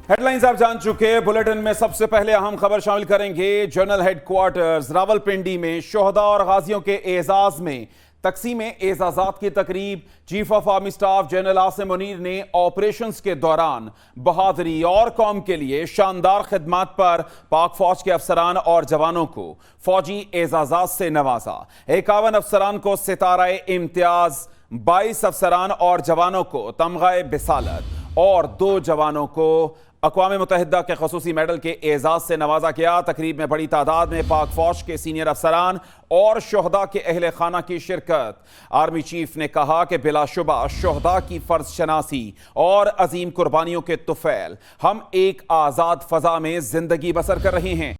Headlines आप जान चुके। बुलेटिन में सबसे पहले अहम खबर शामिल करेंगे। जनरल हेडक्वार्टर्स रावलपिंडी में शोहदा और गाजियों के एजाज में तकसीम एजाजात की तकरीब। Chief of army staff general Asim Munir ने ऑपरेशंस के दौरान बहादुरी और कौम के लिए शानदार खिदमत पर पाक फौज के अफसरान और जवानों को फौजी एजाजात से नवाजा। 51 अफसरान को सितारा इम्तियाज, 22 अफसरान और जवानों को तमगा बिसालत और 2 जवानों को अक़वाम मुत्तहिदा के खसूसी मेडल के एजाज से नवाजा गया। तकरीब में बड़ी तादाद में पाक फौज के सीनियर अफसरान और शोहदा के अहले खाना की शिरकत। आर्मी चीफ ने कहा कि बिलाशुबा शोहदा की फर्ज शनासी और अजीम कुर्बानियों के तुफैल हम एक आज़ाद फ़ज़ा में ज़िंदगी बसर कर रहे हैं।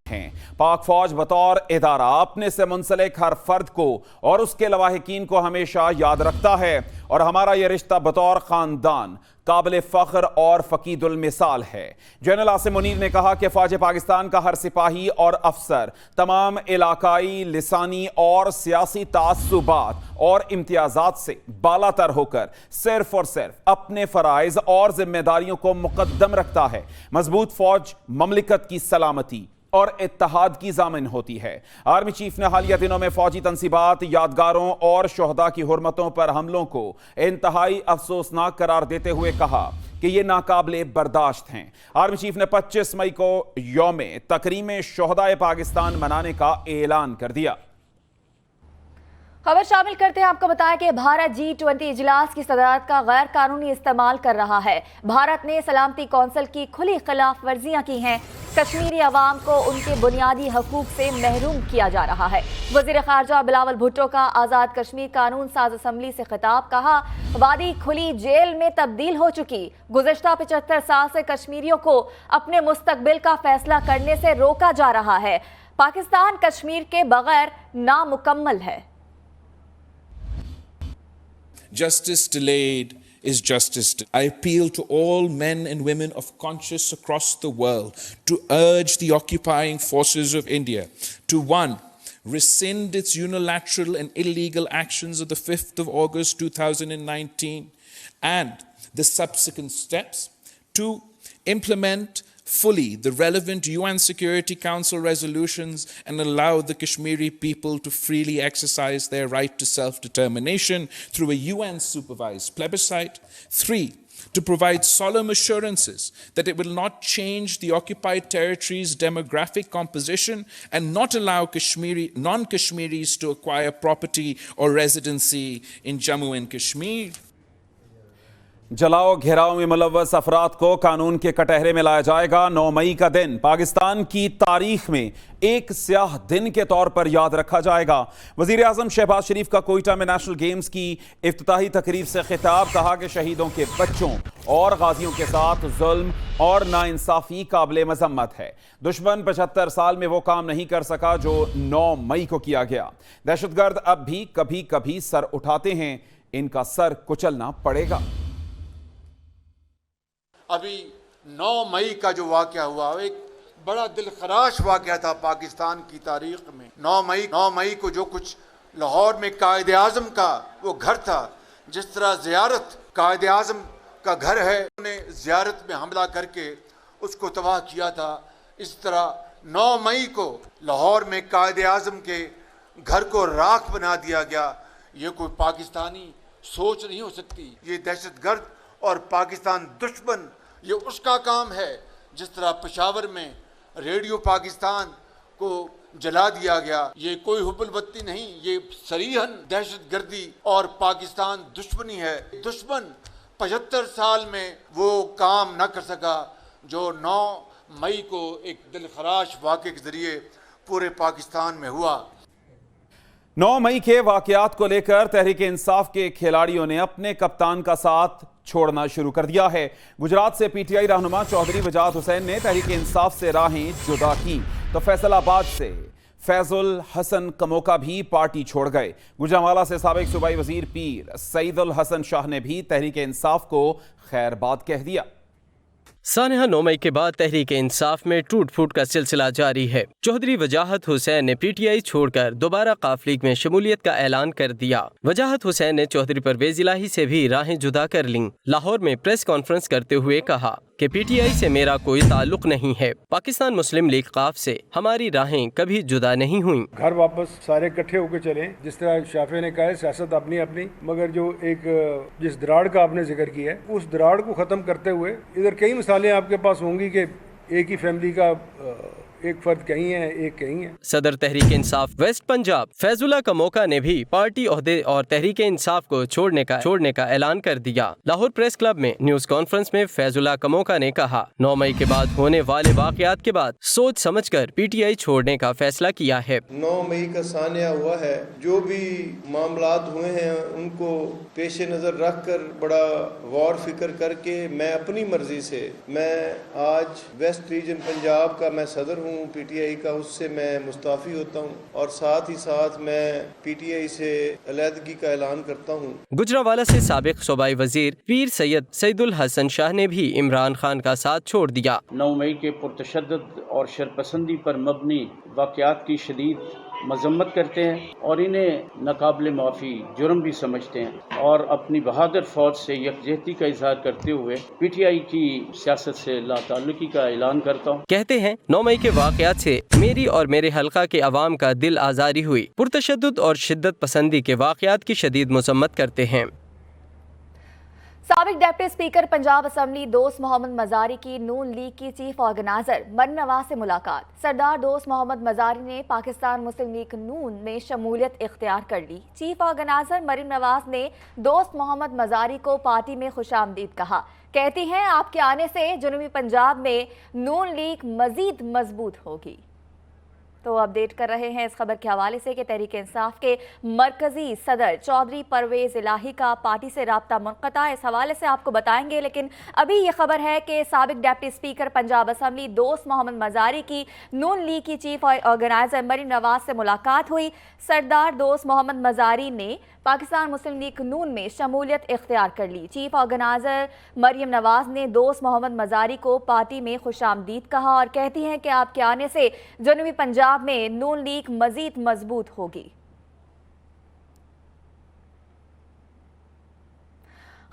पाक फौज बतौर इदारा अपने से मुंसलिक हर फर्द को और उसके लवाहिकीन को हमेशा याद रखता है और हमारा यह रिश्ता बतौर ख़ानदान काबिल फ़ख्र और फ़कीदुल मिसाल है। जनरल आसिम मुनीर ने कहा कि फ़ौज पाकिस्तान का हर सिपाही और अफसर तमाम इलाकाई, लिसानी और सियासी तासुबात और इम्तियाज़ात से बालातर होकर सिर्फ और सिर्फ अपने फ़राइज़ और जिम्मेदारियों को मुक़द्दम रखता है। मजबूत फ़ौज ममलिकत की सलामती और इत्तेहाद की ज़ामिन होती है। आर्मी चीफ ने हालिया दिनों में फौजी तंसीबात, यादगारों और शोहदा की हुर्मतों पर हमलों को इंतहाई अफसोसनाक करार देते हुए कहा कि ये नाकाबिले बर्दाश्त हैं। आर्मी चीफ ने 25 मई को यौम तकरीम शोहदाए पाकिस्तान मनाने का ऐलान कर दिया। खबर शामिल करते हैं। आपको बताया कि भारत G20 इजलास की सदारत का गैर कानूनी इस्तेमाल कर रहा है। भारत ने सलामती कौंसिल की खुली खिलाफ वर्जियां की हैं। कश्मीरी अवाम को उनके बुनियादी हकूक से महरूम किया जा रहा है। वजीर खारजा बिलावल भुट्टो का आज़ाद कश्मीर कानून साज असम्बली से खिताब। कहा, वादी खुली जेल में तब्दील हो चुकी। गुज़श्ता 75 साल से कश्मीरियों को अपने मुस्तकबिल का फैसला करने से रोका जा रहा है। पाकिस्तान कश्मीर के बगैर नामुकम्मल है। Justice delayed is justice. I appeal to all men and women of conscience across the world to urge the occupying forces of India to 1. rescind its unilateral and illegal actions of the 5th of August 2019 and the subsequent steps, 2. implement fully the relevant UN Security Council resolutions and allow the Kashmiri people to freely exercise their right to self-determination through a UN-supervised plebiscite. 3. to provide solemn assurances that it will not change the occupied territory's demographic composition and not allow non-Kashmiris to acquire property or residency in Jammu and Kashmir. जलाओ घेराव में मुलव्वस अफराद को कानून के कटहरे में लाया जाएगा। 9 मई का दिन पाकिस्तान की तारीख में एक स्याह दिन के तौर पर याद रखा जाएगा। वजीर आजम शहबाज शरीफ का कोयटा में नेशनल गेम्स की इफ्तिताही तकरीब से खिताब। कहा कि शहीदों के बच्चों और गाजियों के साथ जुल्म और नाइंसाफी काबिल मजम्मत है। दुश्मन 75 साल में वो काम नहीं कर सका जो 9 मई को किया गया। दहशतगर्द अब भी कभी कभी सर उठाते हैं, इनका सर कुचलना पड़ेगा। अभी 9 मई का जो वाक़या हुआ एक बड़ा दिलखराश वाक़या था पाकिस्तान की तारीख में। 9 मई को जो कुछ लाहौर में कायद आज़म का वो घर था, जिस तरह ज़ियारत कायद आज़म का घर है, उन्होंने ज़ियारत में हमला करके उसको तबाह किया था, इस तरह 9 मई को लाहौर में कायद आज़म के घर को राख बना दिया गया। ये कोई पाकिस्तानी सोच नहीं हो सकती। ये दहशतगर्द और पाकिस्तान दुश्मन, ये उसका काम है। जिस तरह पेशावर में रेडियो पाकिस्तान को जला दिया गया, ये कोई हुब्बुल वतनी नहीं, ये सरीहन दहशतगर्दी और पाकिस्तान दुश्मनी है। दुश्मन 75 साल में वो काम न कर सका जो 9 मई को एक दिलखराश वाक़े के जरिए पूरे पाकिस्तान में हुआ। 9 मई के वाकयात को लेकर तहरीक इंसाफ के खिलाड़ियों ने अपने कप्तान का साथ छोड़ना शुरू कर दिया है। गुजरात से पीटीआई रहनुमा चौधरी वजाहत हुसैन ने तहरीक इंसाफ से राहें जुदा की, तो फैसलाबाद से फैजुल हसन कमोका भी पार्टी छोड़ गए। गुजरांवाला से साबिक सूबाई वजीर पीर सईदुल हसन शाह ने भी तहरीक इंसाफ को खैरबाद कह दिया। सानहा 9 मई के बाद तहरीक इंसाफ में टूट फूट का सिलसिला जारी है। चौधरी वजाहत हुसैन ने पीटीआई छोड़कर दोबारा काफ लीग में शमूलियत का ऐलान कर दिया। वजाहत हुसैन ने चौधरी परवेज इलाही से भी राहें जुदा कर लीं। लाहौर में प्रेस कॉन्फ्रेंस करते हुए कहा, कि पीटीआई से मेरा कोई ताल्लुक नहीं है। पाकिस्तान मुस्लिम लीग काफ से हमारी राहें कभी जुदा नहीं हुई। घर वापस सारे इकट्ठे होकर चले, जिस तरह शाफी ने कहा है सियासत अपनी अपनी, मगर जो एक जिस दराड़ का आपने जिक्र किया है उस दराड़ को खत्म करते हुए इधर कई मिसालें आपके पास होंगी कि एक ही फैमिली का एक फर्द कहीं है, एक कहीं है। सदर तहरीक इंसाफ वेस्ट पंजाब फैजुल्ला कमोका ने भी पार्टी ओहदे और तहरीक इंसाफ को छोड़ने का ऐलान कर दिया। लाहौर प्रेस क्लब में न्यूज कॉन्फ्रेंस में फैजुल्ला कमोका ने कहा, 9 मई के बाद होने वाले वाकयात के बाद सोच समझकर पीटीआई छोड़ने का फैसला किया है। 9 मई का सानिया हुआ है, जो भी मामलात हुए हैं उनको पेश नजर रख कर बड़ा गौर फिक्र करके मैं अपनी मर्जी से मैं आज वेस्ट रीजन पंजाब का मैं सदर हूँ पीटीआई का, उससे मैं मुस्ताफी होता हूँ और साथ ही साथ मैं पीटीआई से अलहदगी का ऐलान करता हूँ। गुजरावाला से साबिक सूबाई वजीर पीर सैयद सईदुल हसन शाह ने भी इमरान खान का साथ छोड़ दिया। 9 मई के पुरतशद्दुद और शरपसंदी पर मबनी वाक़यात की शदीद मजम्मत करते हैं और इन्हें नाकाबिल माफ़ी जुर्म भी समझते हैं और अपनी बहादुर फौज से यकजहती का इजहार करते हुए पीटीआई की सियासत से लाताल्लुकी का ऐलान करता हूँ। कहते हैं 9 मई के वाकयात से मेरी और मेरे हल्का के अवाम का दिल आज़ारी हुई। पुरतशद्दुद और शिद्दत पसंदी के वाकयात की शदीद मजम्मत करते हैं। साबिक डिप्टी स्पीकर पंजाब असम्बली दोस्त मोहम्मद मजारी की नून लीग की चीफ ऑर्गेनाइजर मरीम नवाज से मुलाकात। सरदार दोस्त मोहम्मद मजारी ने पाकिस्तान मुस्लिम लीग नून में शमूलियत इख्तियार कर ली। चीफ ऑर्गेनाइजर मरीम नवाज ने दोस्त मोहम्मद मजारी को पार्टी में खुशामदीद कहा। कहती हैं, आपके आने से जनूबी पंजाब में नून लीग मजीद मजबूत होगी। तो अपडेट कर रहे हैं इस खबर के हवाले से कि तहरीक इंसाफ के मरकजी सदर चौधरी परवेज इलाही का पार्टी से राब्ता मुनक़ता। इस हवाले से आपको बताएंगे, लेकिन अभी ये खबर है कि साबिक डिप्टी स्पीकर पंजाब असम्बली दोस्त मोहम्मद मजारी की नून लीग की चीफ ऑर्गेनाइजर मरीम नवाज से मुलाकात हुई। सरदार दोस्त मोहम्मद मजारी ने पाकिस्तान मुस्लिम लीग नून में शमूलियत इख्तियार कर ली। चीफ ऑर्गेनाइजर मरीम नवाज ने दोस्त मोहम्मद मजारी को पार्टी में खुशामदीद कहा और कहती हैं कि आपके आने से जनूबी पंजाब में नून लीग मजीद मजबूत होगी।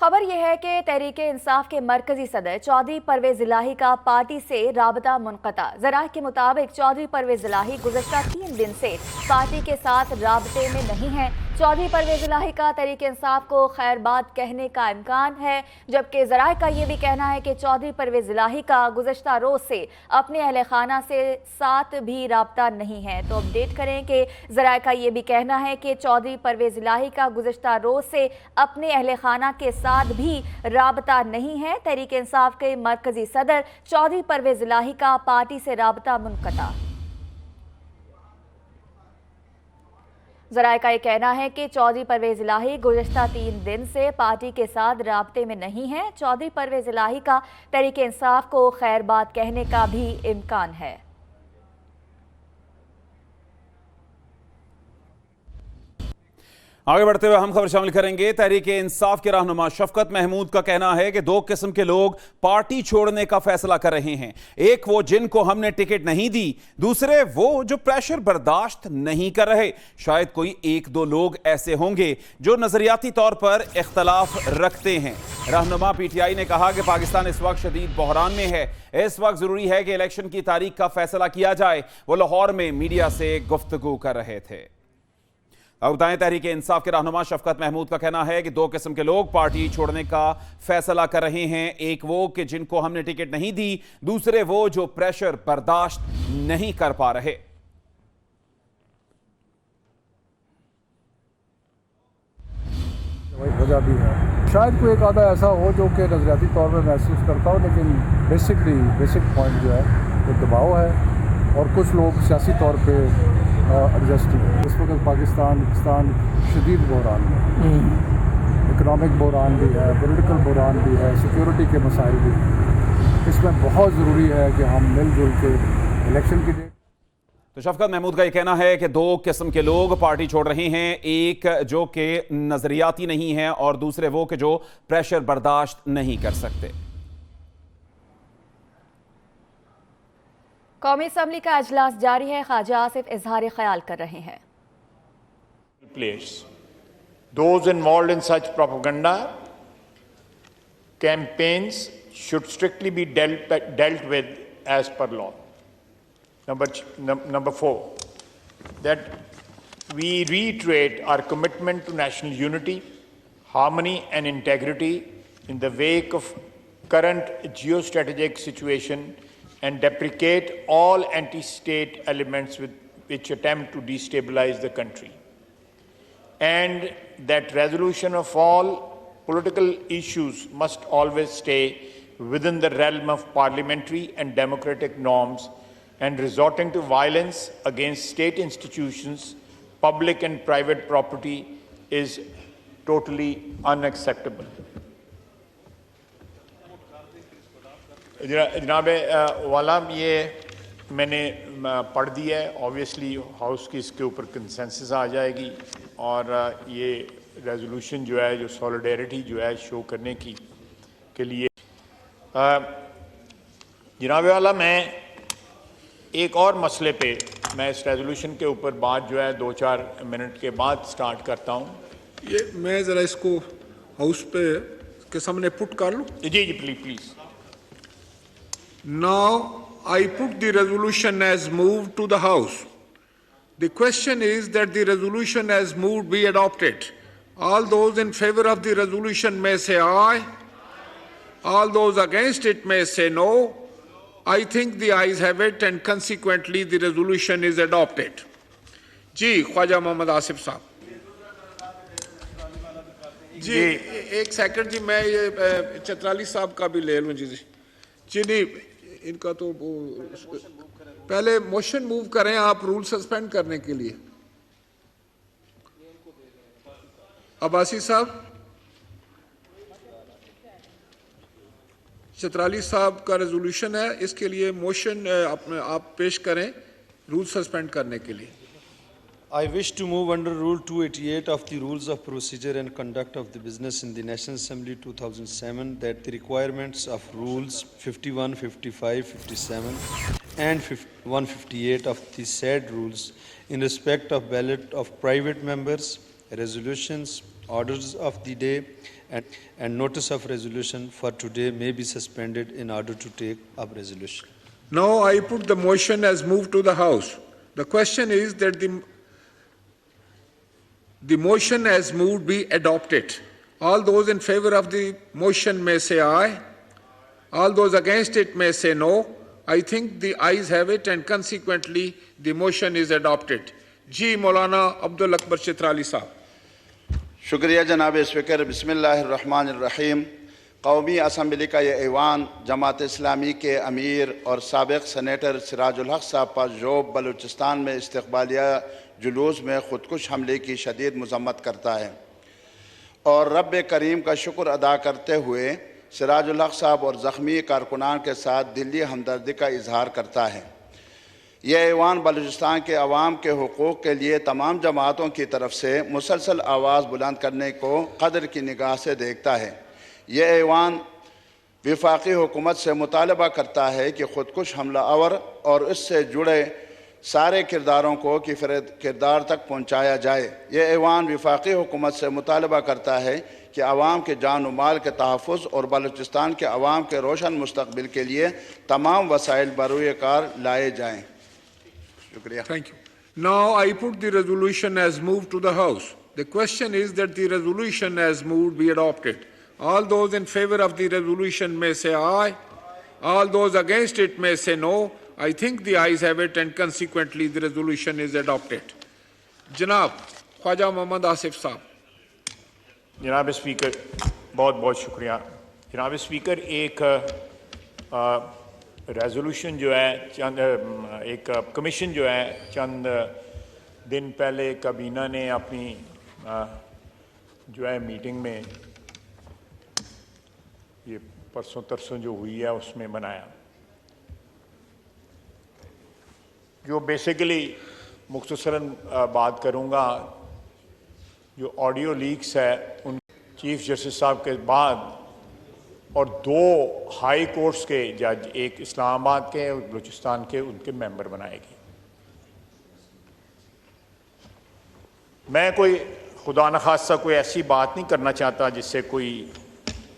खबर यह है कि तहरीक इंसाफ के मरकजी सदर चौधरी परवेज इलाही का पार्टी से राबता मुनक़ता। ज़राए के मुताबिक चौधरी परवेज इलाही गुज़श्ता 3 दिन से पार्टी के साथ राबते में नहीं है। चौधरी परवेज इलाही का तहरीक इंसाफ को खैरबाद कहने का इम्कान है, जबकि ज़राए का ये भी कहना है कि चौधरी परवेज इलाही का गुज़श्ता रोज़ से अपने अहल खाना से साथ भी राबता नहीं है। तो अपडेट करें कि ज़राए का ये भी कहना है कि चौधरी परवेज इलाही का गुज़श्ता रोज़ से अपने अहल खाना के साथ भी राबता नहीं है। तहरीक इंसाफ के मरकजी सदर चौधरी परवेज इलाही का पार्टी से राबता मुनक़ता। ज़राए का ये कहना है कि चौधरी परवेज इलाही गुज़श्ता 3 दिन से पार्टी के साथ राब्ते में नहीं है। चौधरी परवेज इलाही का तहरीक इंसाफ को खैरबाद कहने का भी इम्कान है। आगे बढ़ते हुए हम खबर शामिल करेंगे। तहरीक इंसाफ के रहनुमा शफकत महमूद का कहना है कि 2 किस्म के लोग पार्टी छोड़ने का फैसला कर रहे हैं। एक वो जिनको हमने टिकट नहीं दी, दूसरे वो जो प्रेशर बर्दाश्त नहीं कर रहे। शायद कोई 1-2 लोग ऐसे होंगे जो नजरियाती तौर पर इख्तलाफ रखते हैं। रहनुमा पीटीआई ने कहा कि पाकिस्तान इस वक्त शदीद बहरान में है। इस वक्त जरूरी है कि इलेक्शन की तारीख का फैसला किया जाए। वो लाहौर में मीडिया से गुफ्तगू कर रहे थे। अब बताएं, तहरीक इंसाफ के रहनुमा शफकत महमूद का कहना है कि 2 किस्म के लोग पार्टी छोड़ने का फैसला कर रहे हैं। एक वो कि जिनको हमने टिकट नहीं दी, दूसरे वो जो प्रेशर बर्दाश्त नहीं कर पा रहे। वजह भी है, शायद कोई एक आधा ऐसा हो जो कि नजरियाती तौर पर महसूस करता हो, लेकिन बेसिक पॉइंट जो है वो दबाव है और कुछ लोग सियासी तौर पर एडजस्टिंग है। इस वक्त पाकिस्तान शदीद बहरान में, इकनॉमिक बहरान भी है, पॉलिटिकल बहरान भी है, सिक्योरिटी के मसाइल भी हैं। इसमें बहुत ज़रूरी है कि हम मिलजुल के इलेक्शन की डेट। तो शफकत महमूद का यह कहना है कि 2 किस्म के लोग पार्टी छोड़ रहे हैं। एक जो कि नजरियाती नहीं है और दूसरे वो कि जो प्रेशर बर्दाश्त नहीं कर सकते। कौमी असम्बली का अजलास जारी है। ख्वाजा आसिफ इजहार ख्याल कर रहे हैं। Those involved in such propaganda campaigns should strictly be dealt with as per law. Number 4, that we reiterate our commitment to national unity, harmony and integrity in the wake of current geostrategic situation and deprecate all anti-state elements which attempt to destabilize the country. And that resolution of all political issues must always stay within the realm of parliamentary and democratic norms, and resorting to violence against state institutions, public and private property is totally unacceptable. जनाब वाला ये मैंने पढ़ दिया है, obviously house की इसके ऊपर कंसेंसस आ जाएगी और ये रेजोल्यूशन जो है, जो सॉलिडेरिटी जो है शो करने की के लिए जनाब वाला मैं एक और मसले पे मैं इस रेजोल्यूशन के ऊपर बात जो है 2-4 मिनट के बाद स्टार्ट करता हूँ। ये मैं ज़रा इसको हाउस पे के सामने पुट कर लूँ। जी please. Now I put the resolution as moved to the House. The question is that the resolution as moved be adopted. All those in favor of the resolution may say aye. All those against it may say no. I think the ayes have it and consequently the resolution is adopted. जी ख्वाजा मोहम्मद आसिफ साहब। जी एक second जी, मैं ये चतराली साहब का भी ले लूँ जी। जी नहीं, इनका तो पहले मोशन मूव करें आप रूल सस्पेंड करने के लिए। अब्बासी साहब, चतराली साहब का रेजोल्यूशन है, इसके लिए मोशन आप पेश करें रूल सस्पेंड करने के लिए। I wish to move under Rule 288 of the Rules of Procedure and Conduct of the Business in the National Assembly 2007 that the requirements of Rules 51, 55, 57 and 158 of the said rules in respect of ballot of private members, resolutions, orders of the day and notice of resolution for today may be suspended in order to take up resolution. Now I put the motion as moved to the House. The question is that the motion as moved be adopted. All those in favor of the motion may say aye. All those against it may say no. I think the ayes have it and consequently the motion is adopted. जी मौलाना अब्दुल अकबर चित्राली साहब। शुक्रिया जनाब speaker. बिस्मिल्लाहिर्रहमानिर्रहीम। कौमी assembly का ये ऐवान जमात इस्लामी के अमीर और साबिक़ सेनेटर सिराजुल हक साहब पर जोब बलूचिस्तान में इस्तक़बालिया जुलूस में ख़ुदकुश हमले की शदीद मज़म्मत करता है और रब करीम का शुक्र अदा करते हुए सिराजुल हक साहब और ज़ख्मी कारकुनान के साथ दिली हमदर्दी का इजहार करता है। यह ऐवान बलूचिस्तान के अवाम के हुकूक़ के लिए तमाम जमातों की तरफ से मुसलसल आवाज़ बुलंद करने को कदर की निगाह से देखता है। यह ऐवान वफाकी हुकूमत से मुतालबा करता है कि ख़ुदकुश हमला आवर और इससे जुड़े सारे किरदारों को किरदार तक पहुँचाया जाए। यह ऐवान वफाकी हुकूमत से मुतालबा करता है कि आवाम के जान व माल के तहफ़्फ़ुज़ और बलूचिस्तान के अवाम के रोशन मुस्तक़बिल के लिए तमाम वसाइल बरूए कार लाए जाएँ। शुक्रिया। Thank you. Now I put the resolution as moved to the House. The question is that the resolution as moved be adopted. All those in favor of the resolution may say aye. All those against it may say no. I think the ayes have it and consequently the resolution is adopted. जनाब ख्वाजा मोहम्मद आसिफ साहब। जनाब speaker बहुत बहुत शुक्रिया। जनाब speaker एक resolution जो है एक कमीशन जो है चंद दिन पहले काबीना ने अपनी जो है मीटिंग में ये परसों तरसों जो हुई है उसमें बनाया, जो बेसिकली मुख्तसरन बात करूँगा जो ऑडियो लीक्स है उन चीफ जस्टिस साहब के बाद और 2 हाई कोर्ट्स के जज, एक इस्लामाबाद के और बलूचिस्तान के, उनके मेंबर बनाए गए। मैं कोई खुदा न खास्ता कोई ऐसी बात नहीं करना चाहता जिससे कोई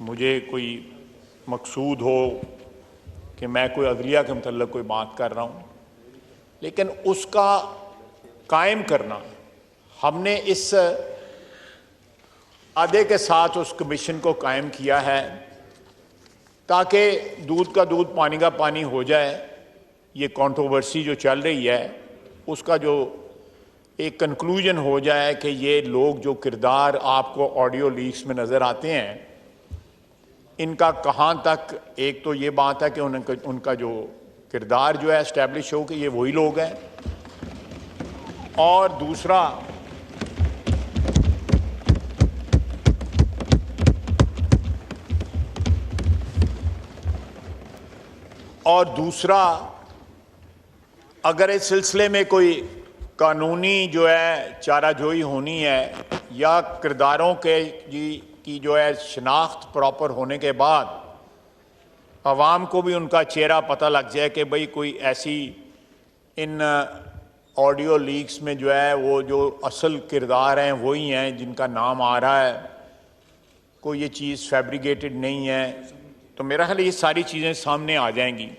मुझे कोई मकसूद हो कि मैं कोई अदलिया के मतलब कोई बात कर रहा हूँ, लेकिन उसका कायम करना, हमने इस आदे के साथ उस कमीशन को कायम किया है ताकि दूध का दूध पानी का पानी हो जाए। ये कंट्रोवर्सी जो चल रही है उसका जो एक कंक्लूजन हो जाए कि ये लोग जो किरदार आपको ऑडियो लीक्स में नज़र आते हैं, इनका कहाँ तक, एक तो ये बात है कि उनका जो किरदार जो है एस्टैब्लिश हो कि ये वही लोग हैं, और दूसरा अगर इस सिलसिले में कोई कानूनी जो है चाराजोई होनी है या किरदारों की जो है शनाख्त प्रॉपर होने के बाद अवाम को भी उनका चेहरा पता लग जाए कि भाई कोई ऐसी इन ऑडियो लीक्स में जो है वो जो असल किरदार हैं वही हैं जिनका नाम आ रहा है, कोई ये चीज़ फैब्रिकेटेड नहीं है, तो मेरा ख्याल ये सारी चीज़ें सामने आ जाएंगी।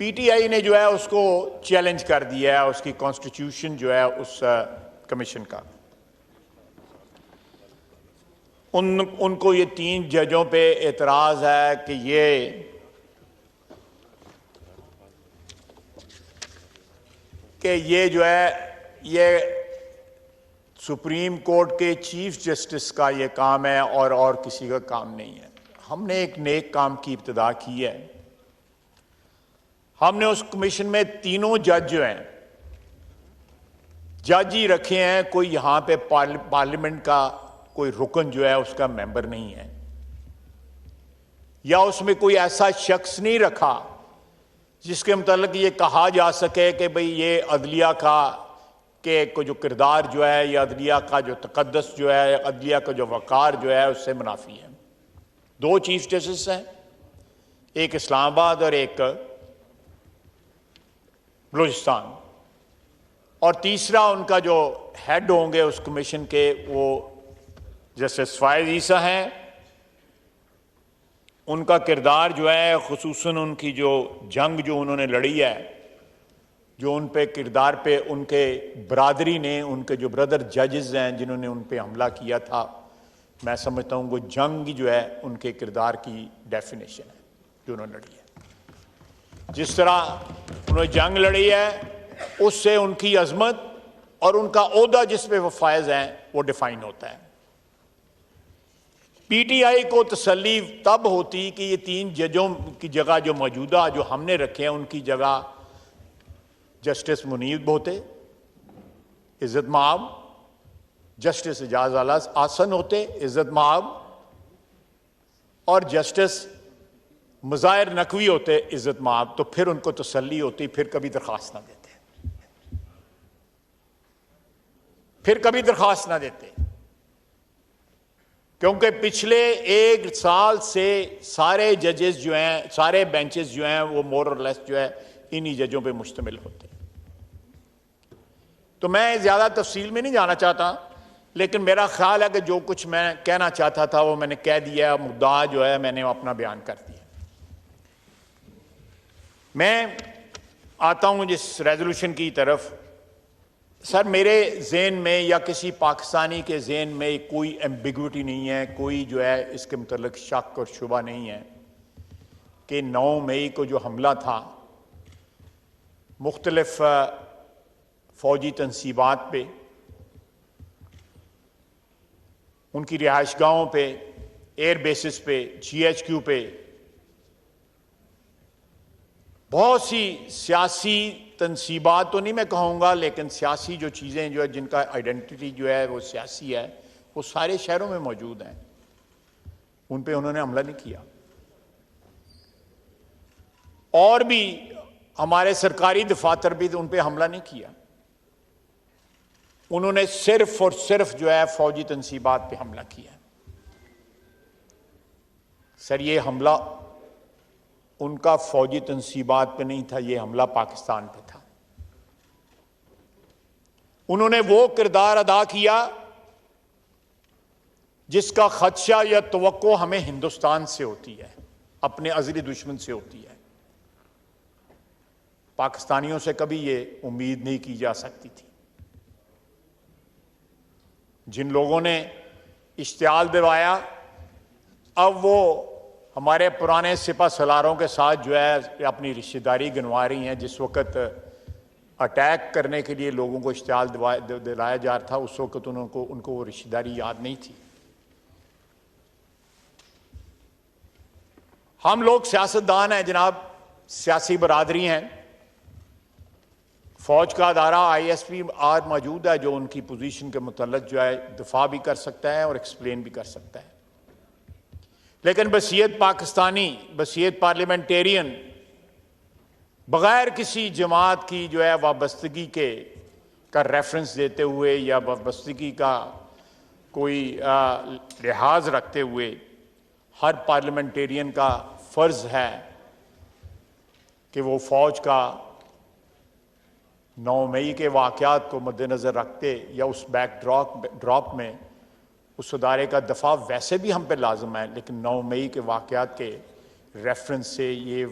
पीटीआई ने जो है उसको चैलेंज कर दिया है, उसकी कॉन्स्टिट्यूशन जो है उस कमीशन का। उनको ये 3 जजों पे एतराज़ है कि ये जो है ये सुप्रीम कोर्ट के चीफ जस्टिस का ये काम है और किसी का काम नहीं है। हमने एक नेक काम की इब्तिदा की है। हमने उस कमीशन में 3 जज जो हैं, जज ही रखे हैं, कोई यहां पे पार्लियामेंट का कोई रुकन जो है उसका मेंबर नहीं है, या उसमें कोई ऐसा शख्स नहीं रखा जिसके मुतालिक ये कहा जा सके कि भाई ये अदलिया का को जो किरदार जो है या अदलिया का जो तकद्दस जो है, अदलिया का जो वक़ार जो है उससे मुनाफी है। 2 चीफ जस्टिस हैं, एक इस्लामाबाद और एक बलूचिस्तान, और तीसरा उनका जो हेड होंगे उस कमीशन के वो जस्टिस फायद ईसा हैं। उनका किरदार जो है खुसूसन उनकी जो जंग जो उन्होंने लड़ी है, जो उन पे किरदार पे उनके बरादरी ने, उनके जो ब्रदर जजेस हैं जिन्होंने उन पे हमला किया था, मैं समझता हूँ वो जंग जो है उनके किरदार की डेफिनेशन है जो उन्होंने लड़ी है। जिस तरह उन्होंने जंग लड़ी है उससे उनकी अजमत और उनका ओहदा जिस पे वो फायज हैं वो डिफाइन होता है। पीटीआई को तसल्ली तब होती कि ये 3 जजों की जगह जो मौजूदा जो हमने रखे हैं उनकी जगह जस्टिस मुनीब होते, इज़्ज़त माब, जस्टिस एजाज आला आसन होते, इज़्ज़त माब, और जस्टिस मुज़ाहिर नकवी होते, इज़्ज़त माब, तो फिर उनको तसल्ली होती, फिर कभी दरख्वास्त ना देते, क्योंकि पिछले 1 साल से सारे जजेस जो हैं, सारे बेंचेस जो हैं वो मोर और लेस जो है इन्हीं जजों पे मुश्तमिल होते हैं। तो मैं ज़्यादा तफसील में नहीं जाना चाहता, लेकिन मेरा ख्याल है कि जो कुछ मैं कहना चाहता था वो मैंने कह दिया, मुद्दा जो है मैंने अपना बयान कर दिया। मैं आता हूँ जिस रेजोल्यूशन की तरफ। सर, मेरे ज़हन में या किसी पाकिस्तानी के ज़हन में कोई एम्बिग्विटी नहीं है, कोई जो है इसके मुतल्लिक शक और शुबा नहीं है कि 9 मई को जो हमला था मुख्तलिफ फ़ौजी तनसीबात पे, उनकी रिहाइशगाहों पे, एयर बेसिस पे, GHQ पे, बहुत सी सियासी तनसीबात तो नहीं मैं कहूँगा, लेकिन सियासी जो चीज़ें जो है जिनका आइडेंटिटी जो है वो सियासी है, वो सारे शहरों में मौजूद हैं, उन पे उन्होंने हमला नहीं किया। और भी हमारे सरकारी दफातर भी उन पे हमला नहीं किया, उन्होंने सिर्फ और सिर्फ जो है फौजी तनसीबात पे हमला किया। सर, ये हमला उनका फौजी तनसीबात पे नहीं था, ये हमला पाकिस्तान पे था। उन्होंने वो किरदार अदा किया जिसका खदशा या तवक्को हमें हिंदुस्तान से होती है। अपने अज़ली दुश्मन से होती है। पाकिस्तानियों से कभी ये उम्मीद नहीं की जा सकती थी। जिन लोगों ने इश्तियाल दिलवाया, अब वो हमारे पुराने सिपा सलारों के साथ जो है अपनी रिश्तेदारी गिनवा रही हैं। जिस वक्त अटैक करने के लिए लोगों को इश्तियाल दिलाया जा रहा था, उस वक्त उनको वो रिश्तेदारी याद नहीं थी। हम लोग सियासतदान हैं जनाब, सियासी बरादरी हैं। फौज का अदारा ISP आज मौजूद है जो उनकी पोजीशन के मुतल्लिक़ जो है दिफा भी कर सकता है और एक्सप्लेन भी कर सकता है। लेकिन बसीयत पाकिस्तानी, बसीयत पार्लियामेंटेरियन, बग़ैर किसी जमात की जो है वाबस्तगी का रेफरेंस देते हुए या वाबस्तगी का कोई लिहाज रखते हुए, हर पार्लियामेंटेरियन का फ़र्ज़ है कि वो फ़ौज का 9 मई के वाक़यात को मद्देनज़र रखते या उस बैकड्रॉप में उस अदारे का दफा वैसे भी हम पे लाजम है, लेकिन 9 मई के वाक़यात के रेफरेंस से ये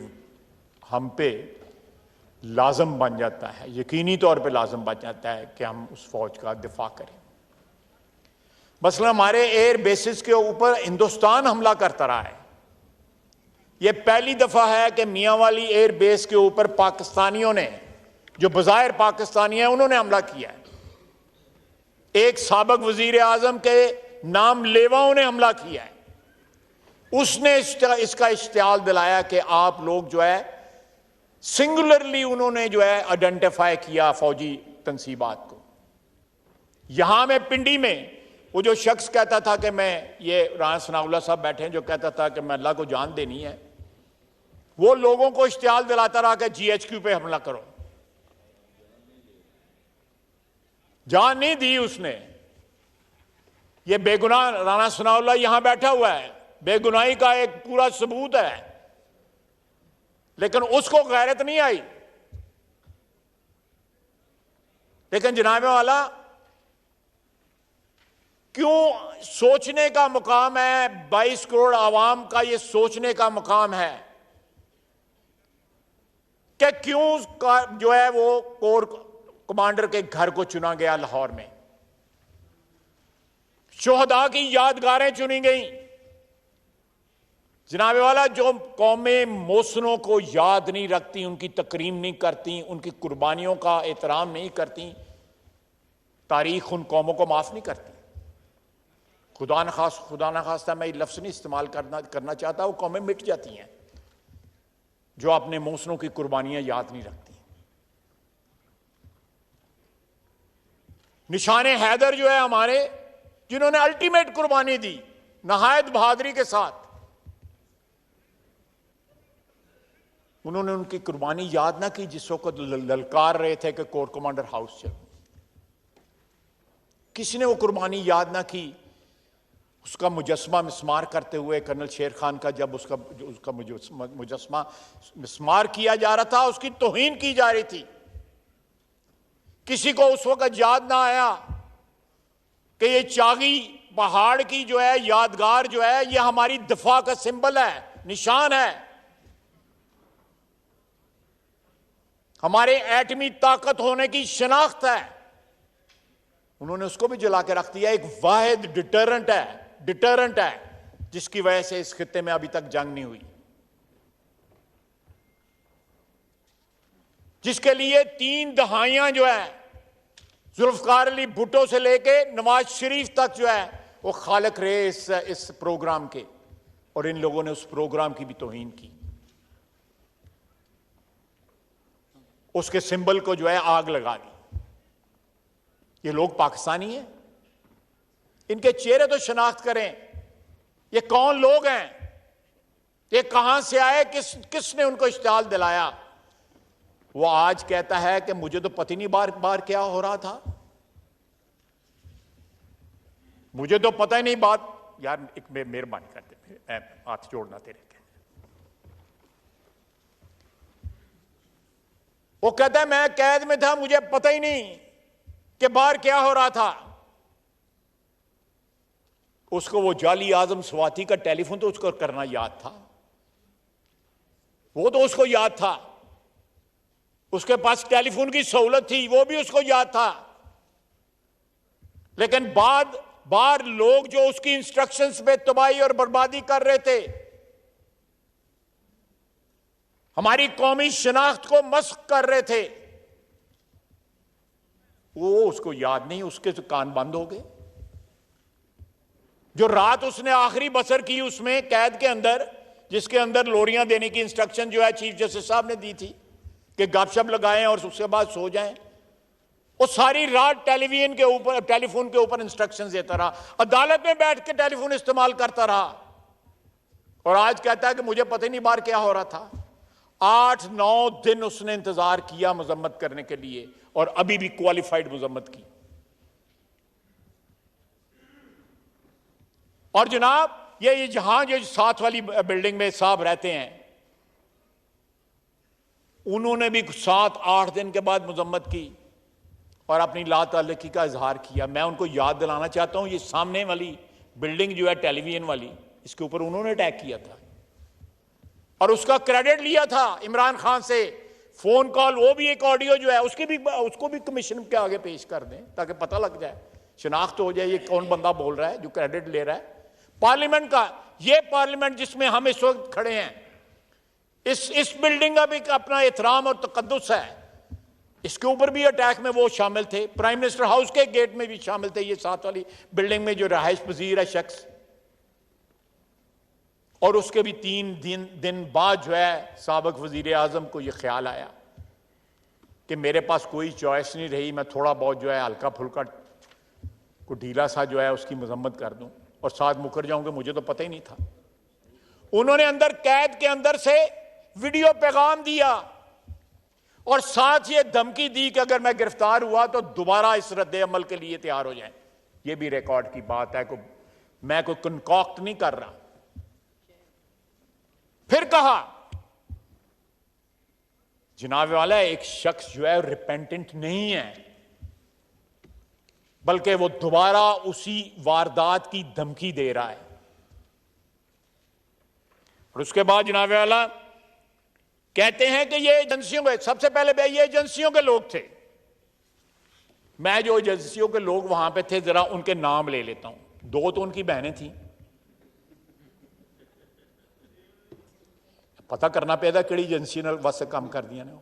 हम पे लाजम बन जाता है, यकीनी तौर पे लाजम बन जाता है कि हम उस फौज का दिफा करें। मसलन हमारे एयर बेसिस के ऊपर हिंदुस्तान हमला करता रहा है। यह पहली दफा है कि मियांवाली एयर बेस के ऊपर पाकिस्तानियों ने, जो बज़ाहिर पाकिस्तानी है, उन्होंने हमला किया है। एक साबिक वजीर आजम के नाम लेवाओं ने हमला किया है। उसने इसका इश्तियाल दिलाया कि आप लोग जो है सिंगुलरली उन्होंने जो है आइडेंटिफाई किया फौजी तंसीबात को। यहां में पिंडी में वो जो शख्स कहता था कि मैं, ये राना सनाउल्लाह साहब बैठे हैं, जो कहता था कि मैं अल्लाह को जान देनी है, वो लोगों को इश्तियाल दिलाता रहा कि GHQ पे हमला करो। जान नहीं दी उसने। ये बेगुनाह राना सनाउल्लाह यहां बैठा हुआ है, बेगुनाही का एक पूरा सबूत है, लेकिन उसको गैरत नहीं आई। लेकिन जनाब वाला, क्यों सोचने का मुकाम है, 22 करोड़ आवाम का ये सोचने का मुकाम है कि क्यों जो है वो कोर कमांडर के घर को चुना गया लाहौर में, शोहदा की यादगारें चुनी गई। जनाब वाला, जो कौमें मोहसिनों को याद नहीं रखती, उनकी तकरीम नहीं करती, उनकी कुर्बानियों का एहतराम नहीं करती, तारीख उन कौमों को माफ नहीं करती। खुदा न खास्ता मैं ये लफ्ज़ नहीं इस्तेमाल करना चाहता, वो कौमें मिट जाती हैं जो अपने मोहसिनों की कुर्बानियां याद नहीं रखती। निशाने हैदर जो है हमारे, जिन्होंने अल्टीमेट कुर्बानी दी नहायत बहादुरी के साथ, उन्होंने उनकी कुर्बानी याद ना की जिस वक्त ललकार रहे थे कि कोर कमांडर हाउस चलो। किसी ने वो कुर्बानी याद ना की। उसका मुजस्मा मिस्मार करते हुए कर्नल शेर खान का, जब उसका मुजस्मा मिस्मार किया जा रहा था, उसकी तौहीन की जा रही थी। किसी को उस वक्त याद ना आया कि ये चागी पहाड़ की जो है यादगार जो है, ये हमारी दफा का सिंबल है, निशान है, हमारे एटमी ताकत होने की शनाख्त है। उन्होंने उसको भी जला के रख दिया। एक वाहिद डिटरेंट है जिसकी वजह से इस खित्ते में अभी तक जंग नहीं हुई, जिसके लिए 3 दहाइयां जो है जुल्फकार अली भुट्टो से लेके नवाज शरीफ तक जो है वो खालिक रहे इस प्रोग्राम के, और इन लोगों ने उस प्रोग्राम की भी तौहीन की। उसके सिंबल को जो है आग लगा दी। ये लोग पाकिस्तानी हैं, इनके चेहरे तो शनाख्त करें। ये कौन लोग हैं, ये कहां से आए, किसने उनको इश्तियाल दिलाया। वो आज कहता है कि मुझे तो पता नहीं बार क्या हो रहा था, मुझे तो पता ही नहीं बात। यार एक मेहरबानी करते, हाथ जोड़ना तेरे के। वो कहता है मैं कैद में था, मुझे पता ही नहीं कि बाहर क्या हो रहा था। उसको वो जाली आजम स्वाति का टेलीफोन तो उसको करना याद था। वो तो उसको याद था, उसके पास टेलीफोन की सहूलत थी, वो भी उसको याद था। लेकिन बार लोग जो उसकी इंस्ट्रक्शंस पे तबाही और बर्बादी कर रहे थे, हमारी कौमी शनाख्त को मस्ख कर रहे थे, वो उसको याद नहीं, उसके तो कान बंद हो गए। जो रात उसने आखिरी बसर की उसमें कैद के अंदर, जिसके अंदर लोरियां देने की इंस्ट्रक्शन जो है चीफ जस्टिस साहब ने दी थी कि गपशप लगाएं और उसके बाद सो जाएं, वो सारी रात टेलीफोन के ऊपर इंस्ट्रक्शंस देता रहा, अदालत में बैठ के टेलीफोन इस्तेमाल करता रहा, और आज कहता है कि मुझे पता ही नहीं बाहर क्या हो रहा था। 8-9 दिन उसने इंतजार किया मजम्मत करने के लिए, और अभी भी क्वालिफाइड मजम्मत की। और जनाब ये जहां जो साथ वाली बिल्डिंग में साहब रहते हैं, उन्होंने भी 7-8 दिन के बाद मजम्मत की और अपनी लाताल्लुकी का इजहार किया। मैं उनको याद दिलाना चाहता हूं, ये सामने वाली बिल्डिंग जो है टेलीविजन वाली, इसके ऊपर उन्होंने अटैक किया था और उसका क्रेडिट लिया था इमरान खान से। फोन कॉल, वो भी एक ऑडियो जो है उसको भी कमीशन के आगे पेश कर दें ताकि पता लग जाए, शनाख्त हो जाए ये कौन बंदा बोल रहा है जो क्रेडिट ले रहा है। पार्लियामेंट का, ये पार्लियामेंट जिसमें हम इस वक्त खड़े हैं, इस बिल्डिंग का भी अपना एहतराम और तकद्दुस है, इसके ऊपर भी अटैक में वो शामिल थे। प्राइम मिनिस्टर हाउस के गेट में भी शामिल थे, ये साथ वाली बिल्डिंग में जो रहायश पजीर है शख्स। और उसके भी 3 दिन बाद जो है साबिक वजीर आजम को यह ख्याल आया कि मेरे पास कोई चॉइस नहीं रही, मैं थोड़ा बहुत जो है हल्का फुल्का को ढीला सा जो है उसकी मजम्मत कर दूं और साथ मुकर जाऊंगे, मुझे तो पता ही नहीं था। उन्होंने अंदर कैद के अंदर से वीडियो पैगाम दिया और साथ ये धमकी दी कि अगर मैं गिरफ्तार हुआ तो दोबारा इस रद्द अमल के लिए तैयार हो जाएं। ये भी रिकॉर्ड की बात है, मैं कोई कंकॉक्ट नहीं कर रहा। फिर कहा जनाब वाला एक शख्स जो है रिपेंटेंट नहीं है, बल्कि वो दोबारा उसी वारदात की धमकी दे रहा है। और उसके बाद जनाब वाला कहते हैं कि ये एजेंसियों के, सबसे पहले ये एजेंसियों के लोग थे। मैं जो एजेंसियों के लोग वहां पे थे जरा उनके नाम ले लेता हूं। 2 तो उनकी बहनें थी, पता करना पैदा कड़ी एजेंसी ने वस काम कर दिया ने।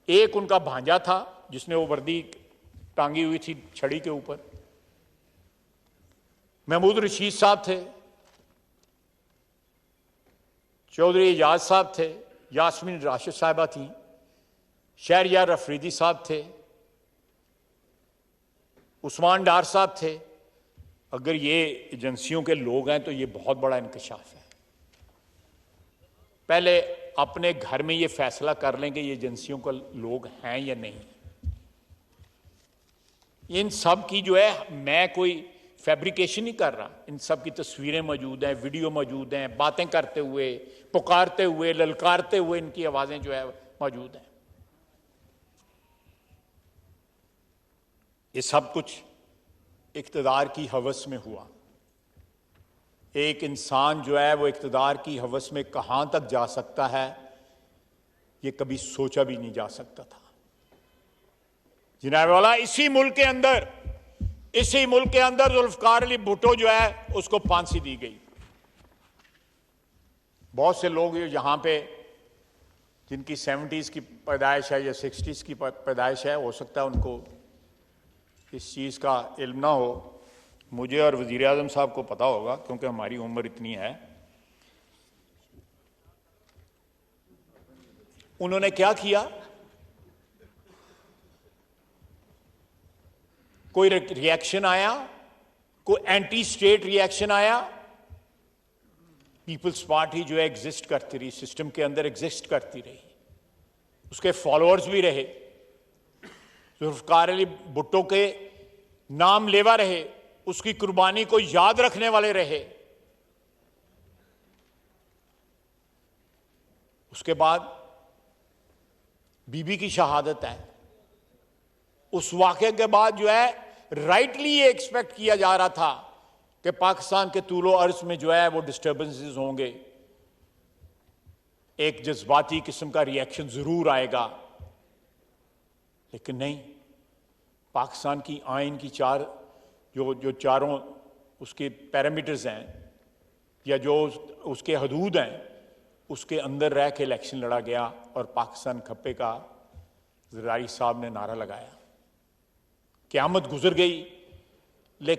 एक उनका भांजा था जिसने वो वर्दी टांगी हुई थी छड़ी के ऊपर, महमूद रशीद साहब थे, चौधरी एजाज साहब थे, यास्मीन राशिद साहिबा थी, शहरयार अफरीदी साहब थे, उस्मान डार साहब थे। अगर ये एजेंसियों के लोग हैं तो ये बहुत बड़ा इंकशाफ है। पहले अपने घर में ये फैसला कर लें कि ये एजेंसियों के लोग हैं या नहीं। इन सब की जो है, मैं कोई फैब्रिकेशन नहीं कर रहा, इन सब की तस्वीरें मौजूद हैं, वीडियो मौजूद हैं, बातें करते हुए, पुकारते हुए, ललकारते हुए इनकी आवाजें जो है मौजूद हैं। ये सब कुछ इक़्तिदार की हवस में हुआ। एक इंसान जो है वो इक़्तिदार की हवस में कहां तक जा सकता है, ये कभी सोचा भी नहीं जा सकता था। जनाब वाला इसी मुल्क के अंदर जुल्फ़िकार अली भुट्टो जो है उसको फांसी दी गई। बहुत से लोग यहां पे जिनकी 70s की पैदाइश है या 60s की पैदाइश है, हो सकता है उनको इस चीज का इल्म ना हो। मुझे और वजीर आज़म साहब को पता होगा क्योंकि हमारी उम्र इतनी है। उन्होंने क्या किया, कोई रिएक्शन आया, कोई एंटी स्टेट रिएक्शन आया। पीपल्स पार्टी जो है एग्जिस्ट करती रही, सिस्टम के अंदर एग्जिस्ट करती रही, उसके फॉलोअर्स भी रहे, जुल्फ़िकार अली भुट्टो के नाम लेवा रहे, उसकी कुर्बानी को याद रखने वाले रहे। उसके बाद बीबी की शहादत है। उस वाक़े के बाद जो है राइटली ये एक्सपेक्ट किया जा रहा था कि पाकिस्तान के तूलो अर्ज में जो है वो डिस्टर्बेंसेस होंगे, एक जज्बाती किस्म का रिएक्शन ज़रूर आएगा, लेकिन नहीं। पाकिस्तान की आइन की जो चारों उसके पैरामीटर्स हैं या जो उसके हदूद हैं, उसके अंदर रह के इलेक्शन लड़ा गया और पाकिस्तान खप्पे का ज़रदारी साहब ने नारा लगाया। क़यामत गुजर गई, लेकिन